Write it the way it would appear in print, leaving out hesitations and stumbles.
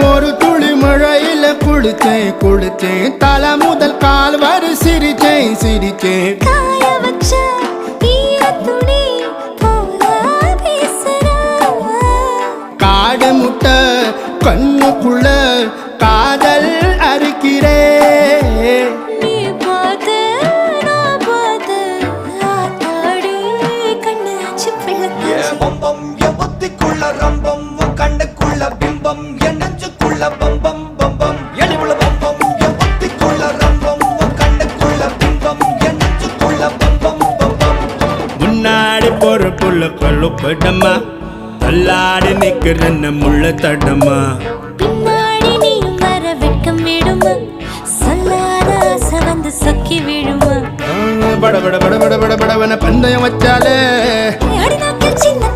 ஒரு துளி மழையில குளிச்சேன் குளிச்சேன் தலை முதல் கால் வரை சிரிச்சேன் சிரிச்சேன் காய வச்ச ஈரத்துணி போல பேசுற காடு முட்டை கண்ணுக்குள்ள காதல் அறுக்கிறே நீ பார்த்து நான் பார்த்து ஆத்தாடி கண்ணு ஆச்சு பிள்ளை பம்பம் என் புத்திக்குள்ள ரம்பம் உன் கண்ணுக்குள்ள பிம்பம் என் நெஞ்சுக்குள்ள பம்பம் பம்பம் எளிவுள்ள பம்பம் என் புத்திக்குள்ள ரம்பம் உன் கண்ணுக்குள்ள பிம்பம் என் நெஞ்சுக்குள்ள பம்பம் பம்பம் முன்னாடி போற புள்ள கழுப்படமா தள்ளாடி நிக்கிறன்ன முள்ள தடமா பின்னாடி நீயும் வர வெட்கம் விடுமா சொல்லாத ஆசை வந்து சொக்கி விடுமா பட பட பட பட பட படவன பந்தயம் வச்சாலே அடி நாக்கில் சின்ன